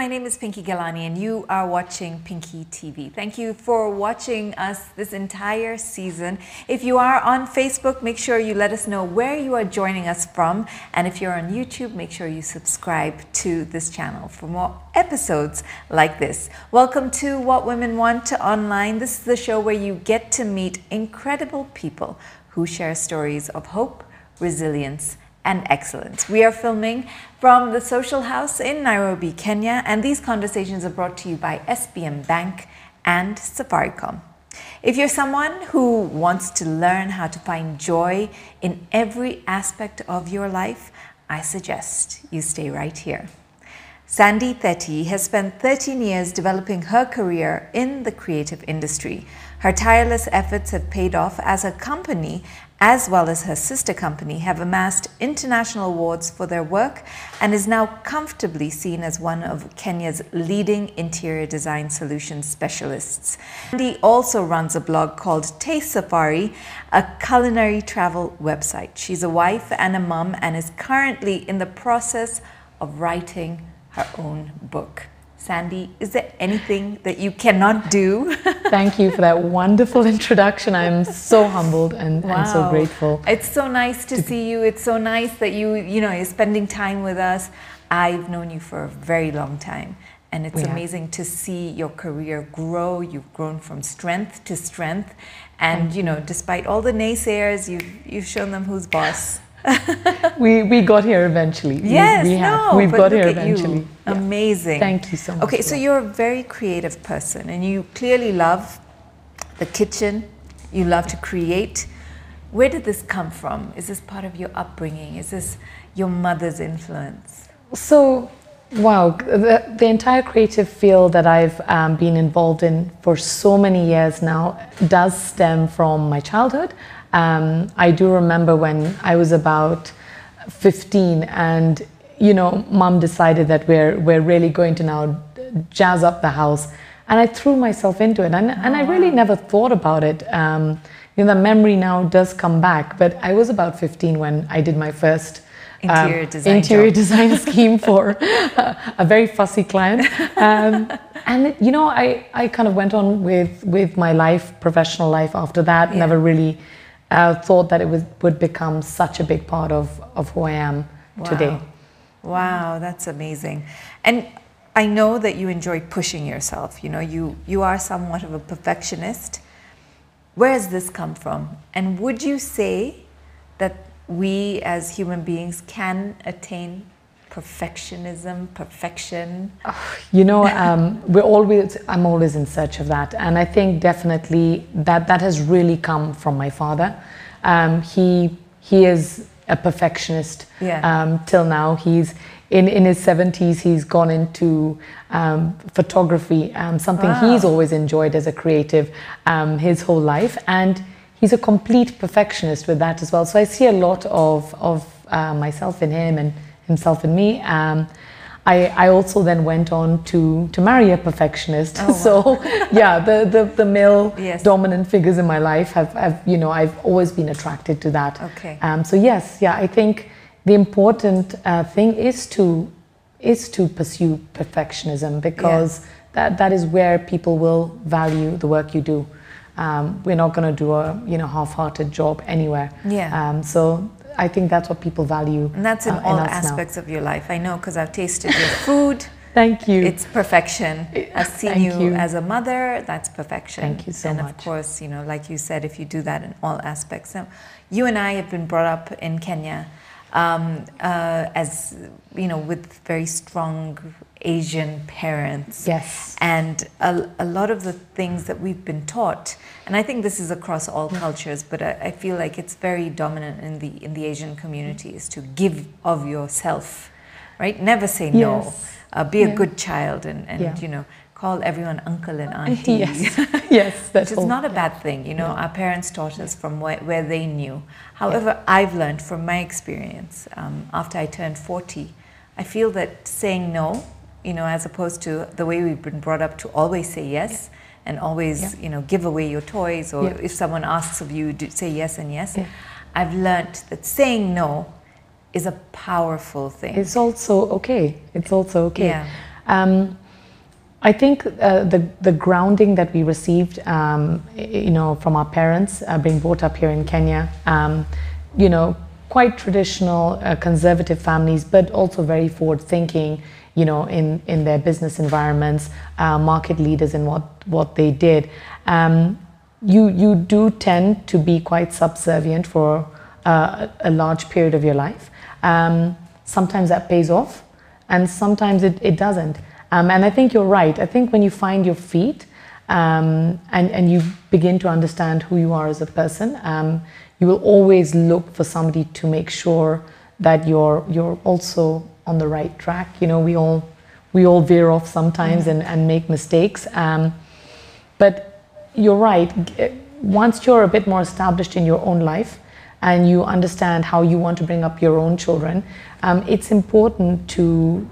my name is Pinky Ghelani and you are watching Pinky TV. Thank you for watching us this entire season. If you are on Facebook, make sure you let us know where you are joining us from. And if you're on YouTube, make sure you subscribe to this channel for more episodes like this. Welcome to What Women Want Online. This is the show where you get to meet incredible people who share stories of hope, resilience, and excellence. We are filming from the Social House in Nairobi, Kenya, and these conversations are brought to you by SBM Bank and Safaricom. If you're someone who wants to learn how to find joy in every aspect of your life, I suggest you stay right here. Sandy Thethy has spent 13 years developing her career in the creative industry. Her tireless efforts have paid off as her company, as well as her sister company, have amassed international awards for their work and is now comfortably seen as one of Kenya's leading interior design solutions specialists. Sandy also runs a blog called Taste Safari, a culinary travel website. She's a wife and a mum and is currently in the process of writing her own book. Sandy, is there anything that you cannot do? Thank you for that wonderful introduction. I'm so humbled and so grateful. It's so nice to see you. It's so nice that you're spending time with us. I've known you for a very long time, and it's amazing to see your career grow. You've grown from strength to strength, and despite all the naysayers, you've shown them who's boss. we got here eventually. Yes, we've got here eventually. Yeah. Amazing. Thank you so much. Okay, so you're a very creative person and you clearly love the kitchen. You love to create. Where did this come from? Is this part of your upbringing? Is this your mother's influence? So, wow, the entire creative field that I've been involved in for so many years now does stem from my childhood. I do remember when I was about 15 and, mom decided that we're really going to now jazz up the house. And I threw myself into it and I really never thought about it. The memory now does come back, but I was about 15 when I did my first interior design scheme for a very fussy client. I kind of went on with my life, professional life after that. Never really thought that it would become such a big part of who I am today. Wow, that's amazing. And I know that you enjoy pushing yourself. You are somewhat of a perfectionist. Where has this come from? And would you say that we as human beings can attain perfectionism, perfection? I'm always in search of that. And I think definitely that has really come from my father. He is a perfectionist till now. He's in his 70s, he's gone into photography, something he's always enjoyed as a creative his whole life. And he's a complete perfectionist with that as well. So I see a lot of myself in him and himself and me. I also then went on to marry a perfectionist. Oh, wow. So yeah, the male dominant figures in my life I've always been attracted to that. Okay. So yes, I think the important thing is to pursue perfectionism, because that is where people will value the work you do. We're not going to do a half-hearted job anywhere. Yeah. So I think that's what people value. And that's in all aspects of your life. I know, because I've tasted your food. Thank you. It's perfection. I've seen you as a mother. That's perfection. Thank you so much. And of course, like you said, if you do that in all aspects. Now, you and I have been brought up in Kenya as with very strong Asian parents. Yes. And a lot of the things that we've been taught, and I think this is across all cultures, but I feel like it's very dominant in the Asian community, is to give of yourself, right? Never say no. Be a good child and call everyone uncle and auntie. Yes, that's which is not a bad thing. Our parents taught us from where they knew. However, I've learned from my experience, after I turned 40, I feel that saying no, as opposed to the way we've been brought up to always say yes and always, give away your toys, or if someone asks of you, say yes and yes. I've learned that saying no is a powerful thing. It's also okay. I think the grounding that we received, from our parents, being brought up here in Kenya, quite traditional, conservative families, but also very forward-thinking, in their business environments, market leaders in what they did. You do tend to be quite subservient for a large period of your life. Sometimes that pays off, and sometimes it doesn't. And I think you're right. I think when you find your feet and you begin to understand who you are as a person, you will always look for somebody to make sure that you're also on the right track. We all veer off sometimes and make mistakes. But you're right. Once you're a bit more established in your own life and you understand how you want to bring up your own children, it's important to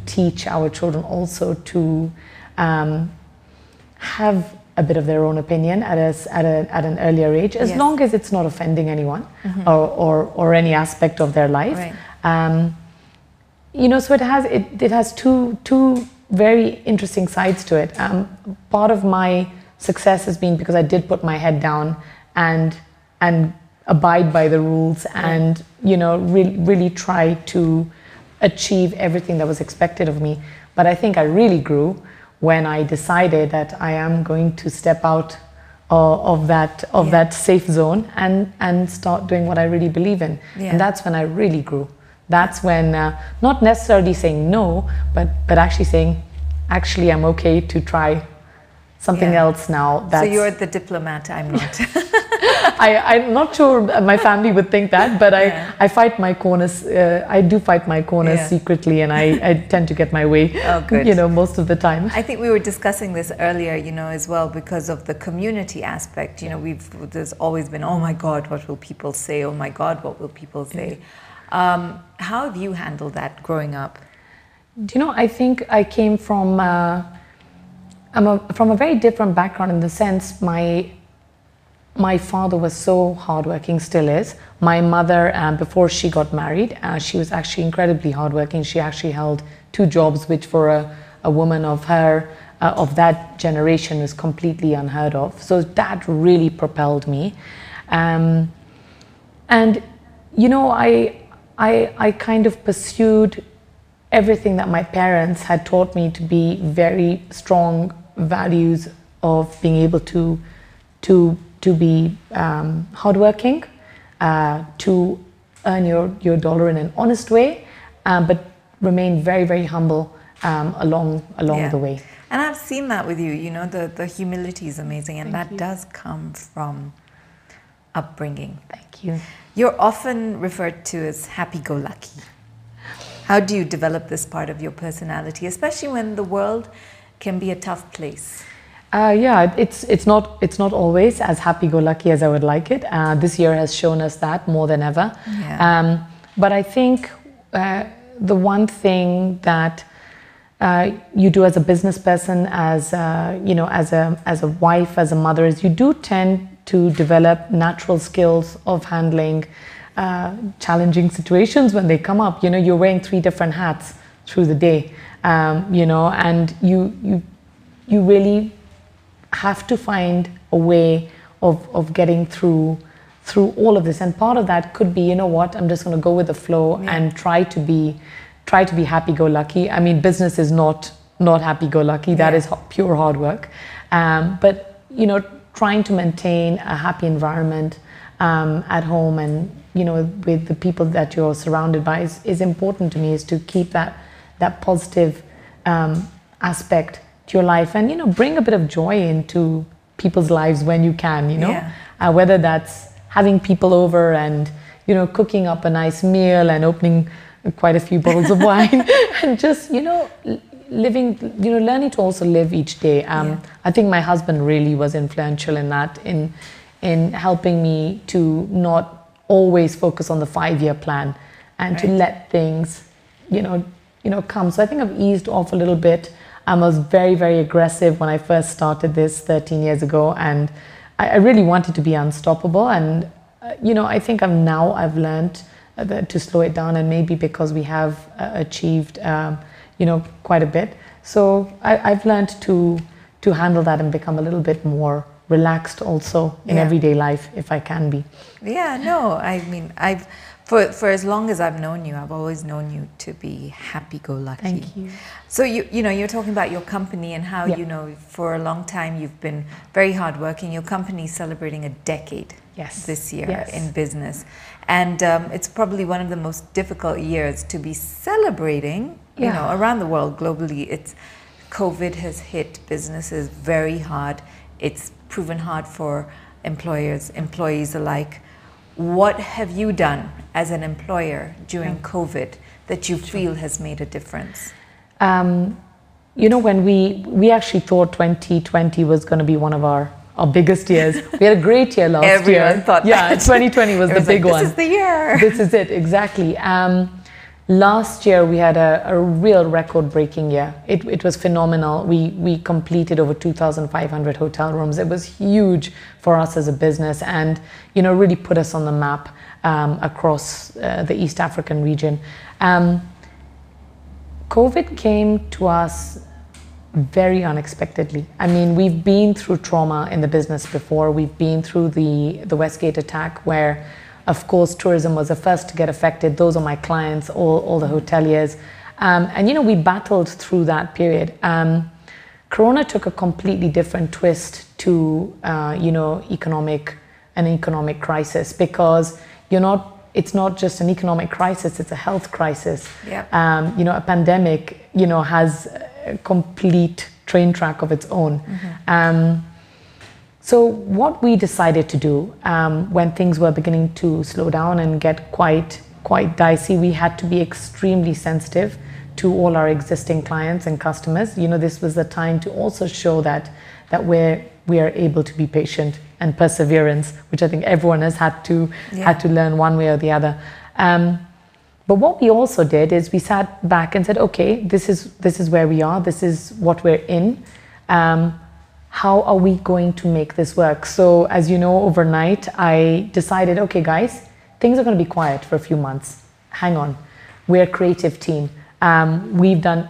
teach our children also to have a bit of their own opinion at an earlier age, as long as it's not offending anyone or any aspect of their life. Right. So it has two very interesting sides to it. Part of my success has been because I did put my head down and abide by the rules and really try to achieve everything that was expected of me. But I think I really grew when I decided that I am going to step out of that safe zone and start doing what I really believe in. And that's when I really grew. That's when not necessarily saying no, but actually saying, actually I'm okay to try something else now. So you're the diplomat, I'm not. I'm not sure my family would think that, but I fight my corners. I do fight my corners secretly, and I tend to get my way. Oh, good. Most of the time. I think we were discussing this earlier, as well, because of the community aspect. There's always been, oh my God, what will people say? Oh my God, what will people say? How have you handled that growing up? I think I came from from a very different background in the sense my father was so hardworking, still is. My mother, before she got married, she was actually incredibly hardworking. She actually held 2 jobs, which for a woman of that generation was completely unheard of. So that really propelled me. I kind of pursued everything that my parents had taught me to be very strong values of being able to be hardworking, to earn your dollar in an honest way, but remain very, very humble along the way. And I've seen that with you. The humility is amazing, and that does come from upbringing. Thank you. You're often referred to as happy-go-lucky. How do you develop this part of your personality, especially when the world can be a tough place? It's not always as happy-go-lucky as I would like it. This year has shown us that more than ever. Yeah. But I think the one thing that you do as a business person, as a wife, as a mother, is you do tend to develop natural skills of handling challenging situations when they come up. You're wearing 3 different hats through the day, and you really have to find a way of getting through all of this. And part of that could be, I'm just going to go with the flow and try to be happy-go-lucky. I mean, business is not happy-go-lucky. That is pure hard work. But trying to maintain a happy environment at home and with the people that you're surrounded by is important to me. Is to keep that positive aspect to your life, and bring a bit of joy into people's lives when you can. Whether that's having people over and cooking up a nice meal and opening quite a few bottles of wine, and just living, learning to also live each day. I think my husband really was influential in that, in helping me to not always focus on the 5-year plan and to let things, come. So I think I've eased off a little bit. I was very, very aggressive when I first started this 13 years ago, and I really wanted to be unstoppable. And I think I've learned to slow it down, and maybe because we have achieved quite a bit. So I've learned to handle that and become a little bit more relaxed also in everyday life, if I can be. Yeah, no, I mean, for as long as I've known you, I've always known you to be happy-go-lucky. Thank you. So you know, you're talking about your company and how, you know, for a long time you've been very hardworking. Your company's celebrating a decade this year in business. And it's probably one of the most difficult years to be celebrating, you know, around the world, globally. COVID has hit businesses very hard. It's proven hard for employees alike. What have you done as an employer during COVID that you feel has made a difference? You know, when we actually thought 2020 was going to be one of our biggest years. We had a great year last year. Everyone thought that. Yeah, 2020 was the big one. This is the year. This is it, exactly. Last year we had a real record-breaking year. It was phenomenal. We completed over 2,500 hotel rooms. It was huge for us as a business, and you know, really put us on the map across the East African region. COVID came to us very unexpectedly. I mean, we've been through trauma in the business before. We've been through the Westgate attack, where of course, tourism was the first to get affected. Those are my clients, all the hoteliers. And, you know, we battled through that period. Corona took a completely different twist to, you know, an economic crisis, because it's not just an economic crisis, it's a health crisis. Yeah. You know, a pandemic, you know, has a complete train track of its own. So what we decided to do when things were beginning to slow down and get quite dicey, we had to be extremely sensitive to all our existing clients and customers. You know, this was the time to also show that we are able to be patient and perseverance, which I think everyone has had to learn one way or the other. But what we also did is we sat back and said, okay, this is where we are. This is what we're in. How are we going to make this work? So as you know, overnight, I decided, okay, guys, things are going to be quiet for a few months. Hang on. We're a creative team. We've done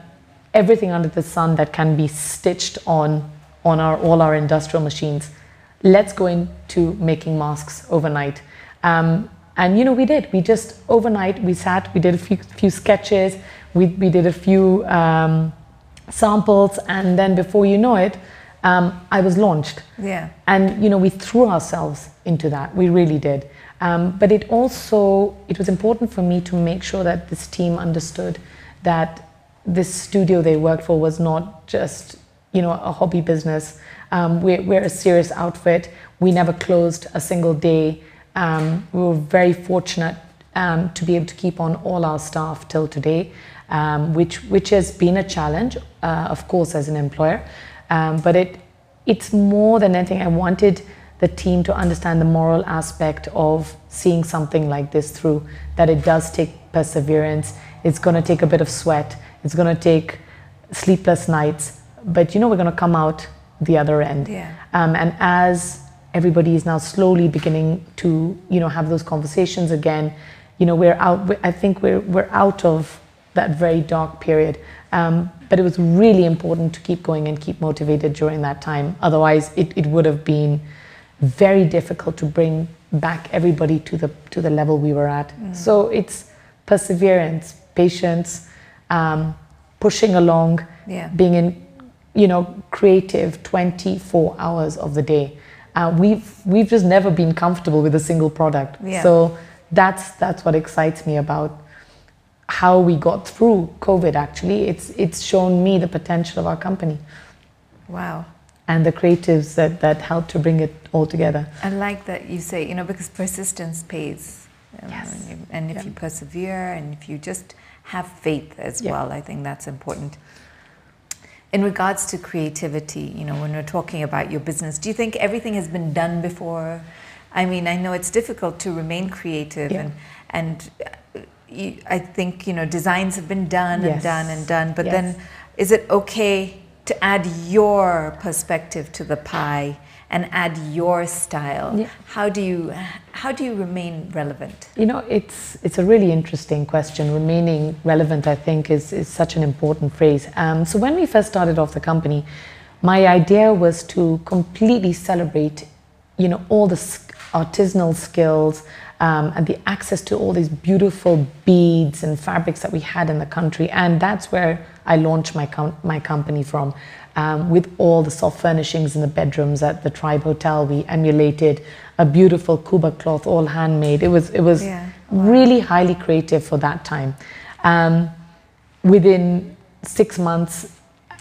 everything under the sun that can be stitched on all our industrial machines. Let's go into making masks overnight. And you know, we did. We just overnight, we sat, we did a few sketches, we did a few samples, and then before you know it, I was launched. Yeah. And, you know, we threw ourselves into that. We really did. But it was important for me to make sure that this team understood that this studio they worked for was not just, you know, a hobby business. We're a serious outfit. We never closed a single day. We were very fortunate to be able to keep on all our staff till today, which has been a challenge, of course, as an employer. But it's more than anything, I wanted the team to understand the moral aspect of seeing something like this through, that it does take perseverance. It's going to take a bit of sweat. It's going to take sleepless nights. But, you know, we're going to come out the other end. Yeah. And as everybody is now slowly beginning to, you know, have those conversations again, you know, I think we're out of that very dark period. But it was really important to keep going and keep motivated during that time. Otherwise, it would have been very difficult to bring back everybody to the level we were at. So it's perseverance, patience, pushing along, being in, you know, creative 24 hours of the day. We've just never been comfortable with a single product. Yeah. So that's what excites me about how we got through COVID. Actually, it's shown me the potential of our company. Wow. And the creatives that helped to bring it all together. I like that you say, you know, because persistence pays. Yes. And if you persevere and if you just have faith as well, I think that's important. In regards to creativity, you know, when we're talking about your business, do you think everything has been done before? I mean, I know it's difficult to remain creative, and I think, you know, designs have been done and done and done, but then is it okay to add your perspective to the pie and add your style? Yeah. how do you remain relevant? You know, it's a really interesting question. Remaining relevant, I think, is such an important phrase. So when we first started off the company, my idea was to completely celebrate, you know, all the artisanal skills and the access to all these beautiful beads and fabrics that we had in the country. And that's where I launched my company from. With all the soft furnishings in the bedrooms at the Tribe Hotel, we emulated a beautiful Kuba cloth, all handmade. It was really highly creative for that time. Within 6 months,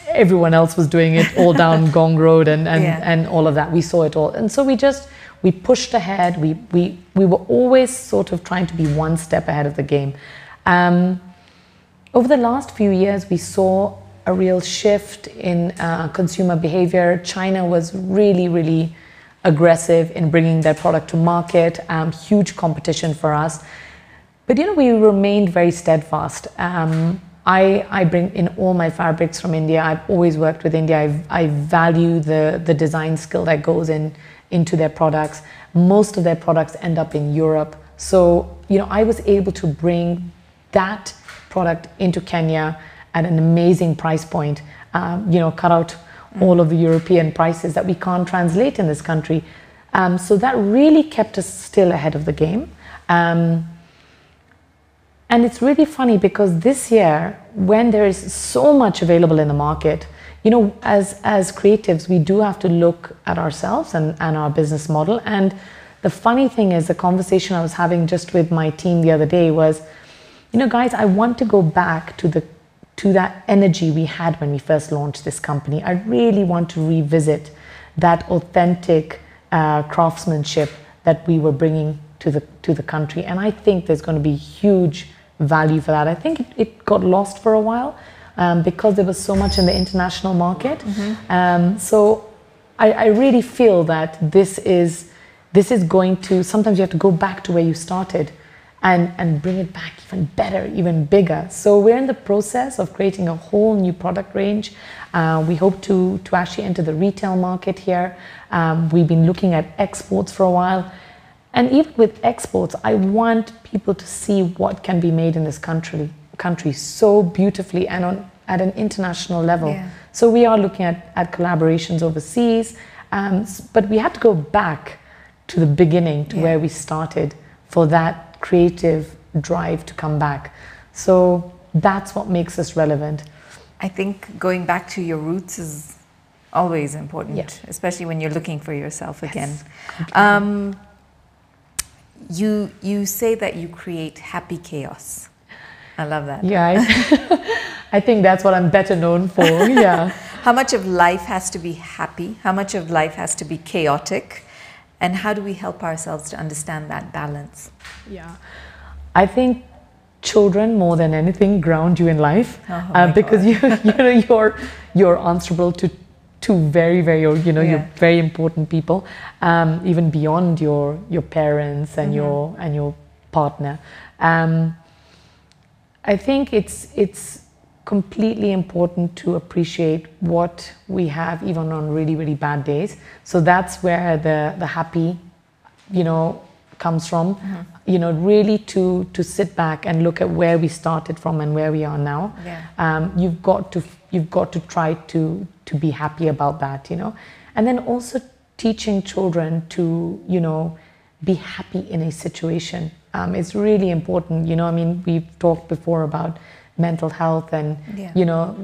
everyone else was doing it all down Gong Road and all of that. We saw it all. And so we pushed ahead. We were always sort of trying to be one step ahead of the game. Over the last few years, we saw a real shift in consumer behavior. China was really aggressive in bringing their product to market, huge competition for us. But you know, we remained very steadfast. I bring in all my fabrics from India. I've always worked with India. I value the design skill that goes into their products. Most of their products end up in Europe. So, you know, I was able to bring that product into Kenya at an amazing price point, you know, cut out all of the European prices that we can't translate in this country. So that really kept us still ahead of the game. And it's really funny because this year, when there is so much available in the market, you know, as creatives, we do have to look at ourselves and our business model. And the funny thing is, the conversation I was having just with my team the other day was, you know, guys, I want to go back to that energy we had when we first launched this company. I really want to revisit that authentic craftsmanship that we were bringing to the country. And I think there's going to be huge value for that. I think it got lost for a while because there was so much in the international market. So I really feel that this is going to, sometimes you have to go back to where you started and bring it back even better, even bigger. So we're in the process of creating a whole new product range. We hope to actually enter the retail market here. We've been looking at exports for a while. And even with exports, I want people to see what can be made in this country so beautifully and at an international level. So we are looking at collaborations overseas, but we had to go back to the beginning, to where we started, for that creative drive to come back. So that's what makes us relevant. I think going back to your roots is always important, especially when you're looking for yourself again. You say that you create happy chaos. I love that. Yeah, I think that's what I'm better known for. Yeah. How much of life has to be happy? How much of life has to be chaotic? And how do we help ourselves to understand that balance? Yeah, I think children more than anything ground you in life, because you're answerable to very you're very important people, even beyond your parents and your partner. I think it's completely important to appreciate what we have even on really bad days. So that's where the happy, you know, comes from. You know, really to sit back and look at where we started from and where we are now. You've got to try to be happy about that, you know. And then also teaching children to, you know, be happy in a situation. It's really important, you know. I mean, we've talked before about mental health and you know,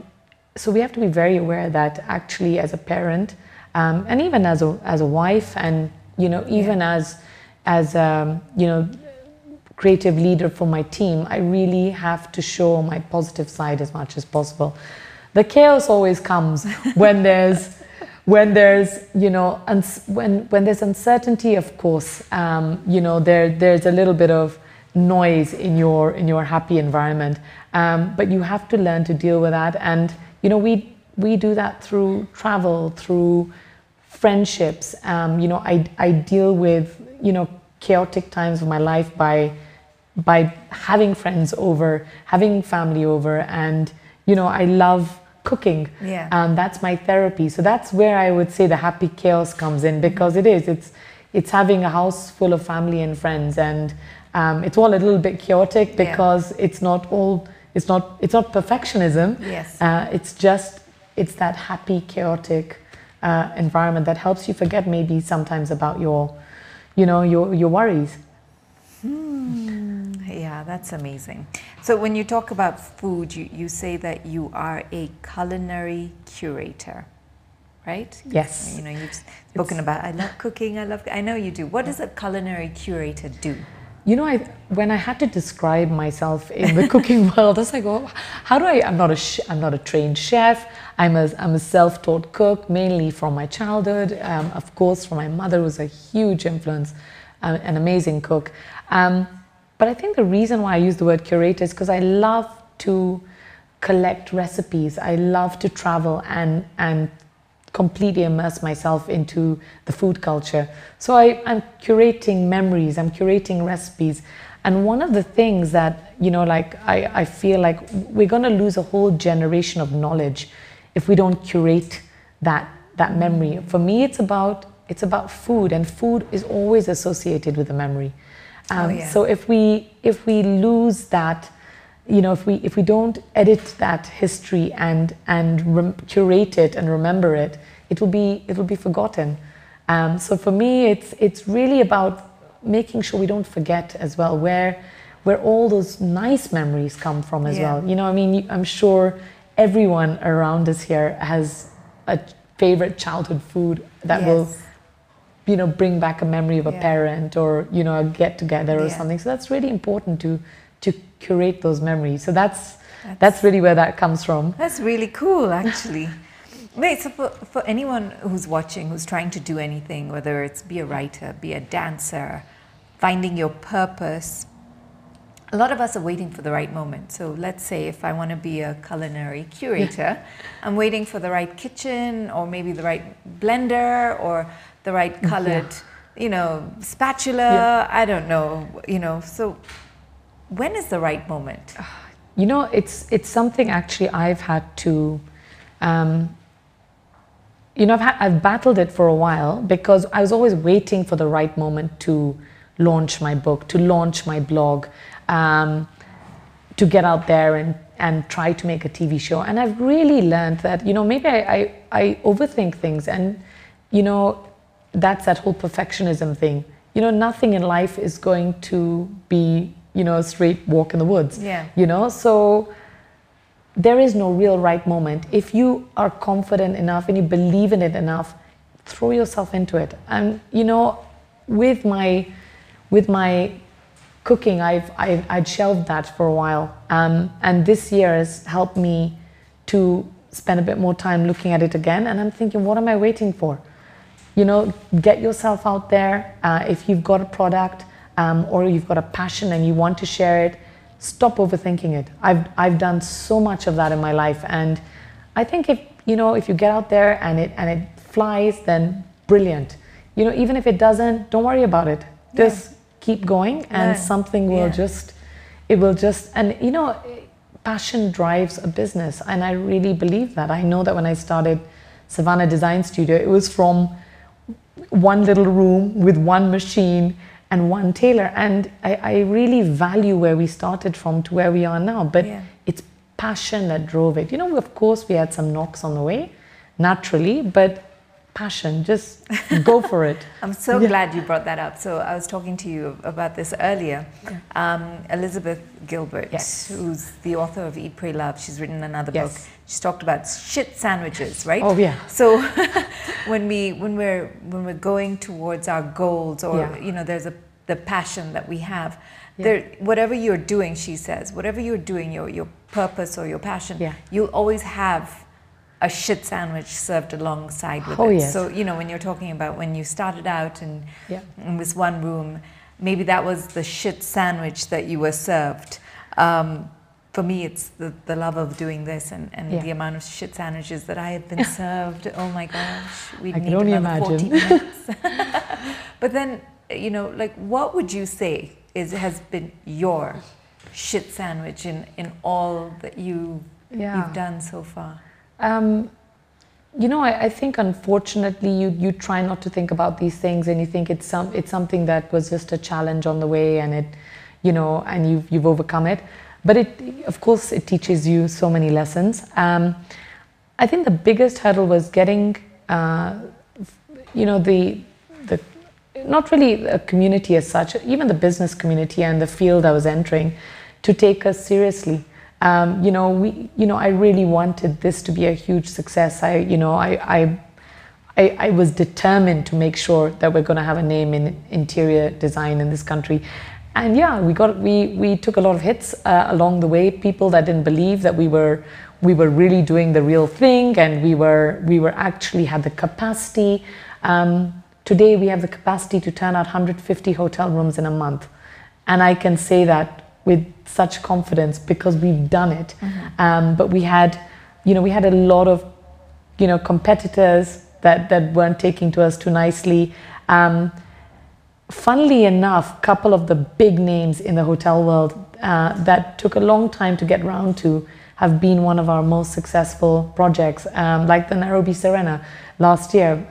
so we have to be very aware that actually as a parent and even as a wife and, you know, even as you know, creative leader for my team, I really have to show my positive side as much as possible. The chaos always comes when there's you know, when there's uncertainty, of course, you know, there's a little bit of noise in your happy environment, but you have to learn to deal with that. And you know, we do that through travel, through friendships. You know, I deal with, you know, chaotic times of my life by having friends over, having family over, and you know, I love cooking. That's my therapy. So that's where I would say the happy chaos comes in, because it's it's having a house full of family and friends, and it's all a little bit chaotic because it's not perfectionism. Yes. It's that happy, chaotic environment that helps you forget maybe sometimes about your worries. Yeah, that's amazing. So when you talk about food, you say that you are a culinary curator, right? Yes. You know, you've spoken about, I love cooking, I know you do. What does a culinary curator do? You know, when I had to describe myself in the cooking world, I was like, oh, how do I'm not a trained chef. I'm a self-taught cook, mainly from my childhood. Of course, from my mother, who was a huge influence, an amazing cook. But I think the reason why I use the word curator is because I love to collect recipes. I love to travel and completely immerse myself into the food culture. So I'm curating memories, I'm curating recipes. And one of the things that, you know, like I feel like we're going to lose a whole generation of knowledge if we don't curate that memory. For me, it's about food, and food is always associated with a memory. So if we lose that, you know, if we don't edit that history and curate it and remember it, it will be forgotten. So for me, it's really about making sure we don't forget as well where all those nice memories come from as well. You know, I mean, I'm sure everyone around us here has a favorite childhood food that will, you know, bring back a memory of a parent or, you know, a get together or something. So that's really important to curate those memories. So that's really where that comes from. That's really cool, actually. Wait, so for anyone who's watching, who's trying to do anything, whether it's be a writer, be a dancer, finding your purpose, a lot of us are waiting for the right moment. So let's say if I want to be a culinary curator, I'm waiting for the right kitchen or maybe the right blender or the right colored, you know, spatula, I don't know, you know. So when is the right moment? You know, it's something actually I've had to, you know, I've battled it for a while because I was always waiting for the right moment to launch my book, to launch my blog, to get out there and try to make a TV show. And I've really learned that, you know, maybe I overthink things, and, you know, that's that whole perfectionism thing. You know, nothing in life is going to be, you know, a straight walk in the woods. You know, so there is no real right moment. If you are confident enough and you believe in it enough, throw yourself into it. And, you know, with my cooking, I'd shelved that for a while. And this year has helped me to spend a bit more time looking at it again. And I'm thinking, what am I waiting for? You know, get yourself out there. If you've got a product or you've got a passion and you want to share it, stop overthinking it. I've done so much of that in my life, and I think if you get out there and it flies, then brilliant. You know, even if it doesn't, don't worry about it. Just keep going, and something will and you know, passion drives a business, and I really believe that. I know that when I started Savanna Desing Studio, it was from one little room with one machine and one tailor, and I really value where we started from to where we are now, but it's passion that drove it. You know, of course we had some knocks on the way, naturally, but passion, just go for it. I'm so glad you brought that up. So I was talking to you about this earlier. Elizabeth Gilbert, who's the author of Eat, Pray, Love, she's written another book. She's talked about shit sandwiches, right? Oh yeah. So when we're going towards our goals, or you know, there's the passion that we have. Whatever you're doing, she says, whatever you're doing, your purpose or your passion, you'll always have a shit sandwich served alongside with it. So, you know, when you're talking about when you started out in this one room, maybe that was the shit sandwich that you were served. For me, it's the love of doing this and the amount of shit sandwiches that I have been served. Oh my gosh, we need another 40 minutes. But then, you know, like, what would you say has been your shit sandwich in all that you've done so far? I think unfortunately you try not to think about these things, and you think it's something that was just a challenge on the way, and and you've overcome it. But of course, it teaches you so many lessons. I think the biggest hurdle was getting, the not really a community as such, even the business community and the field I was entering, to take us seriously. I really wanted this to be a huge success. I was determined to make sure that we're going to have a name in interior design in this country. And yeah, we took a lot of hits along the way. People that didn't believe that we were really doing the real thing, and we were actually had the capacity. Today we have the capacity to turn out 150 hotel rooms in a month, and I can say that with such confidence because we've done it. Mm-hmm. But we had a lot of competitors that weren't taking to us too nicely. Funnily enough, a couple of the big names in the hotel world that took a long time to get round to have been one of our most successful projects, like the Nairobi Serena last year.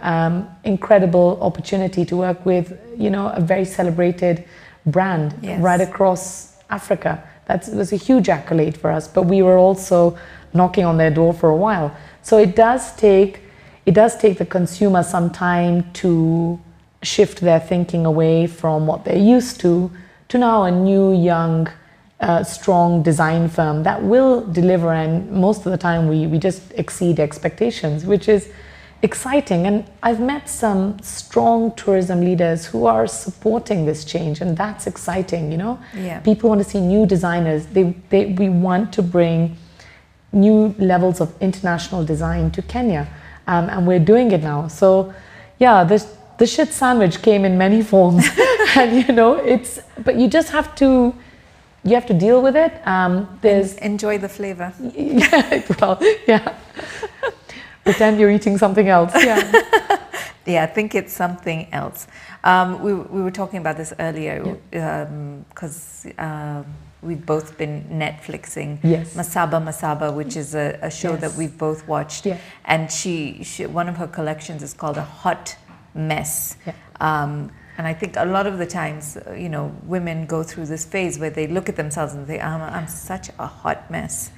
Incredible opportunity to work with, a very celebrated brand. Yes. Right across Africa. That was a huge accolade for us, but we were also knocking on their door for a while. So it does take the consumer some time to shift their thinking away from what they're used to now a new, young, strong design firm that will deliver, and most of the time we just exceed expectations, which is exciting. And I've met some strong tourism leaders who are supporting this change, and that's exciting. Yeah. People want to see new designers. We want to bring new levels of international design to Kenya, and we're doing it now. So yeah, the shit sandwich came in many forms. And but you just have to deal with it. Enjoy the flavor. Yeah. Pretend you're eating something else. Yeah. Yeah, I think it's something else. We were talking about this earlier because we've both been Netflixing. Yes. Masaba, which is a show that we've both watched. Yeah. And she one of her collections is called A Hot Mess. Yeah. And I think a lot of the times, women go through this phase where they look at themselves and they I'm such a hot mess.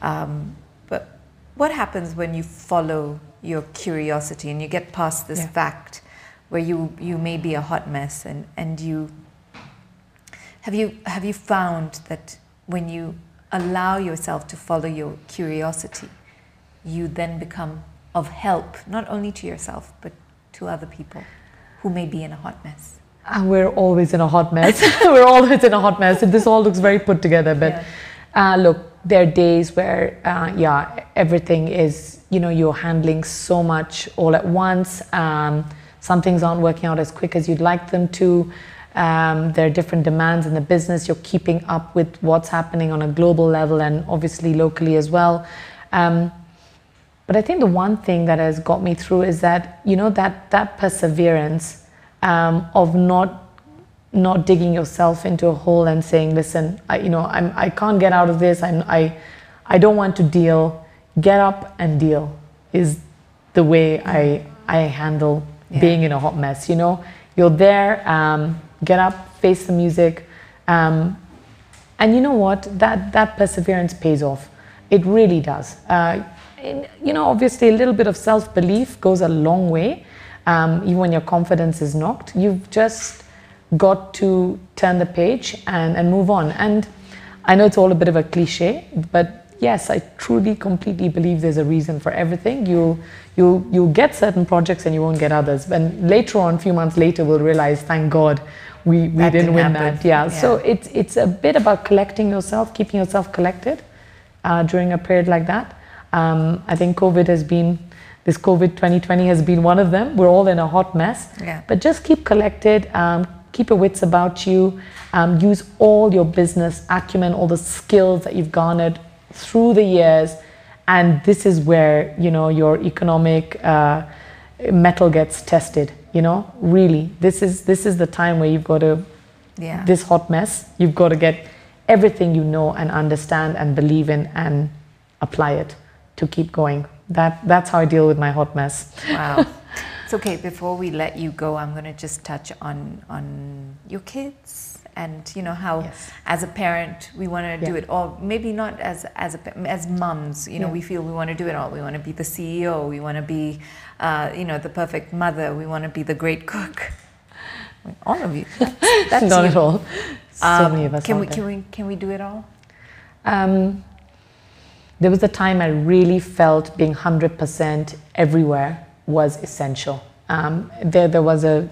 But what happens when you follow your curiosity and you get past this fact where you may be a hot mess, and you have you found that when you allow yourself to follow your curiosity, you then become of help, not only to yourself but to other people who may be in a hot mess? We're always in a hot mess. We're always in a hot mess. This all looks very put together, but look, there are days where everything is, you're handling so much all at once. Some things aren't working out as quick as you'd like them to. There are different demands in the business. You're keeping up with what's happening on a global level and obviously locally as well. But I think the one thing that has got me through is that, that perseverance of not digging yourself into a hole and saying, listen, I can't get out of this. I don't want to deal. Get up and deal is the way I handle being in a hot mess. You're there, get up, face the music. And you know what? That perseverance pays off. It really does. Obviously a little bit of self-belief goes a long way. Even when your confidence is knocked, you've just got to turn the page and move on. And I know it's all a bit of a cliche, but yes, I truly, completely believe there's a reason for everything. You'll get certain projects and you won't get others. And later on, a few months later, we'll realize, thank God, we didn't win that. Yeah. So it's a bit about collecting yourself, keeping yourself collected during a period like that. I think this COVID 2020 has been one of them. We're all in a hot mess. Yeah. But just keep collected, keep your wits about you, use all your business acumen, all the skills that you've garnered through the years. And this is where, your economic mettle gets tested, really. This is the time where you've got to, this hot mess, you've got to get everything you know and understand and believe in and apply it to keep going. that's how I deal with my hot mess. Wow. It's okay. Before we let you go, I'm going to just touch on your kids and how as a parent we want to do it all. Maybe not as mums. We feel we want to do it all. We want to be the CEO. We want to be the perfect mother. We want to be the great cook. All of you. That's not you. At all. So many of us. Can we do it all? There was a time I really felt being 100% everywhere was essential. There was a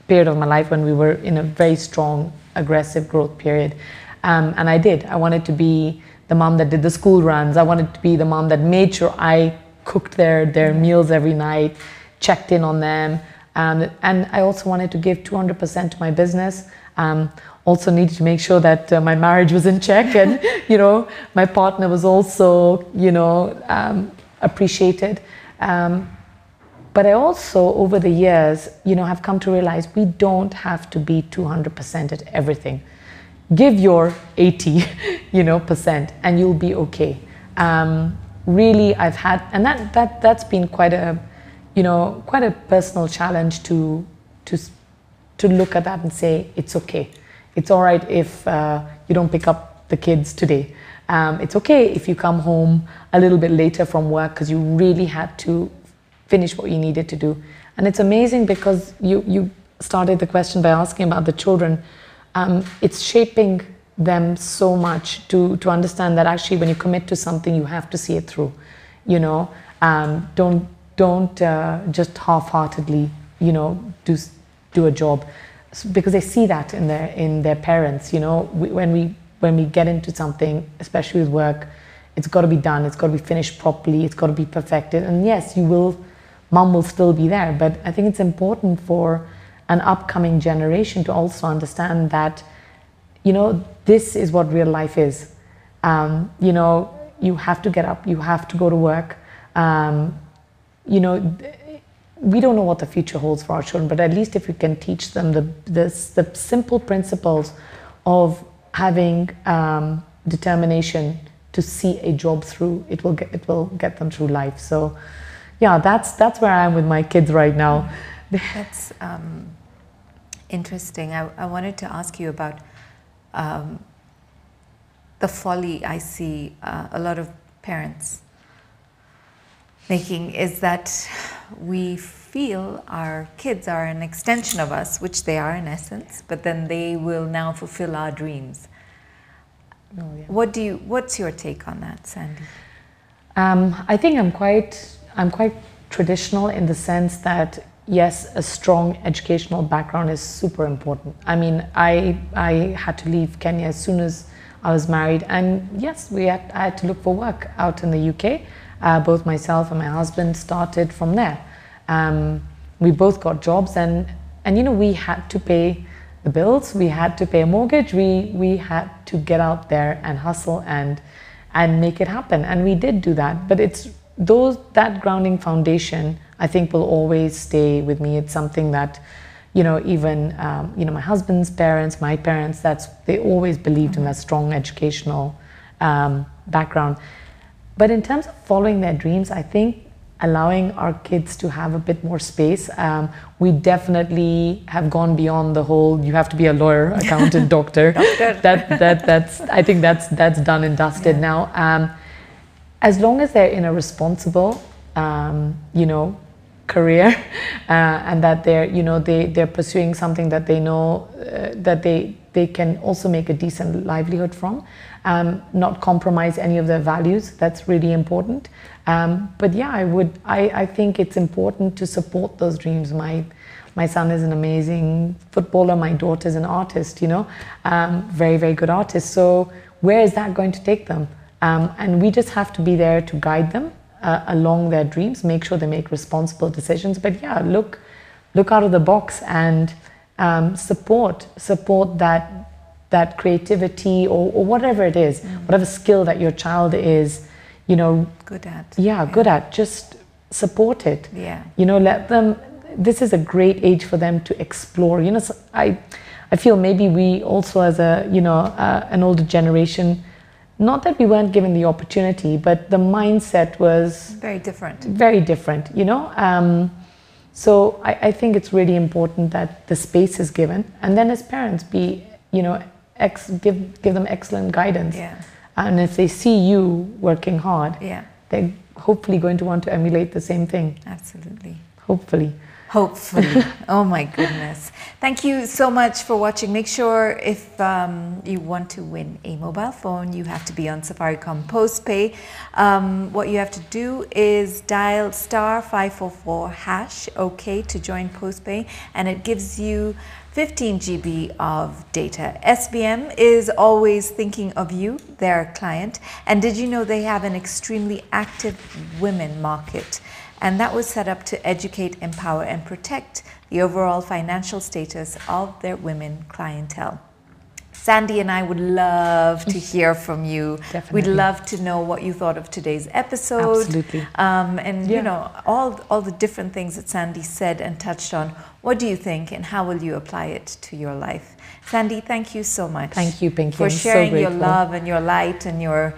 period of my life when we were in a very strong, aggressive growth period. And I wanted to be the mom that did the school runs. I wanted to be the mom that made sure I cooked their meals every night, checked in on them. And I also wanted to give 200% to my business. Also needed to make sure that my marriage was in check and, my partner was also, appreciated. But I also, over the years, have come to realize we don't have to be 200% at everything. Give your 80, percent and you'll be okay. Really, I've had, and that's been quite a personal challenge to look at that and say, it's okay. It's all right if you don't pick up the kids today. It's okay if you come home a little bit later from work because you really had to finish what you needed to do. And it's amazing because you started the question by asking about the children. It's shaping them so much to understand that actually when you commit to something, you have to see it through. Don't just half-heartedly, do a job, because they see that in their parents. When we get into something, especially with work, it's got to be done. It's got to be finished properly. It's got to be perfected. And yes, mom will still be there. But I think it's important for an upcoming generation to also understand that, this is what real life is. You have to get up. You have to go to work. We don't know what the future holds for our children, but at least if we can teach them the simple principles of having determination to see a job through, it will get them through life. So, yeah, that's where I am with my kids right now. That's interesting. I wanted to ask you about the folly I see a lot of parents making, is that we feel our kids are an extension of us, which they are in essence, but then they will now fulfill our dreams. Oh, yeah. What's your take on that, Sandy? I think I'm quite traditional in the sense that yes, a strong educational background is super important. I mean, I had to leave Kenya as soon as I was married, and yes, I had to look for work out in the UK. Both myself and my husband started from there. We both got jobs, and we had to pay the bills, we had to pay a mortgage, we had to get out there and hustle and make it happen, and we did do that. But it's that grounding foundation, I think, will always stay with me. It's something that even my husband's parents, my parents, they always believed in that strong educational background. But in terms of following their dreams, I think allowing our kids to have a bit more space. We definitely have gone beyond the whole, you have to be a lawyer, accountant, doctor. I think that's done and dusted now. As long as they're in a responsible, career, and that they're pursuing something that they know that they can also make a decent livelihood from, not compromise any of their values. That's really important. But yeah, I think it's important to support those dreams. My son is an amazing footballer. My daughter is an artist, very, very good artist. So where is that going to take them? And we just have to be there to guide them along their dreams, make sure they make responsible decisions. But yeah, look out of the box and support that creativity or whatever it is, whatever skill that your child is, good at. Yeah, good at. Just support it. Yeah. Let them. This is a great age for them to explore. I feel maybe we also, as an older generation, not that we weren't given the opportunity, but the mindset was very different. Very different, you know. So I think it's really important that the space is given, and then as parents, be, you know, give them excellent guidance. Yeah. And if they see you working hard, yeah, they're hopefully going to want to emulate the same thing. Absolutely. Hopefully. Hopefully. Oh my goodness. Thank you so much for watching. Make sure if you want to win a mobile phone, you have to be on Safaricom Postpay. What you have to do is dial *544# OK to join Postpay, and it gives you 15 GB of data. SBM is always thinking of you, their client. And did you know they have an extremely active women market? And that was set up to educate, empower, and protect the overall financial status of their women clientele. Sandy and I would love to hear from you. Definitely. We'd love to know what you thought of today's episode. Absolutely. And you know, all the different things that Sandy said and touched on. What do you think, and how will you apply it to your life? Sandy, thank you so much. Thank you, Pinky. For I'm sharing so your grateful. love and your light and your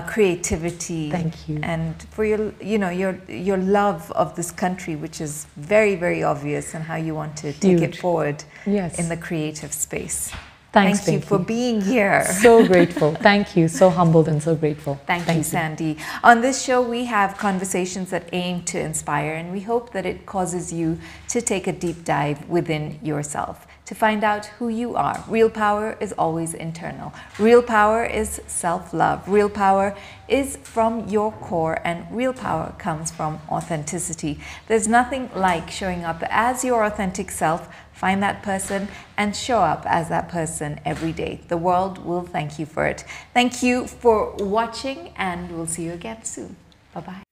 creativity. Thank you. And for your, you know, your love of this country, which is very, very obvious, and how you want to take it forward in the creative space. Thanks, Thank you for being here. So grateful. Thank you. So humbled and so grateful. Thank you, Sandy. On this show, we have conversations that aim to inspire, and we hope that it causes you to take a deep dive within yourself to find out who you are. Real power is always internal. Real power is self-love. Real power is from your core, and real power comes from authenticity. There's nothing like showing up as your authentic self. Find that person and show up as that person every day. The world will thank you for it. Thank you for watching, and we'll see you again soon. Bye-bye.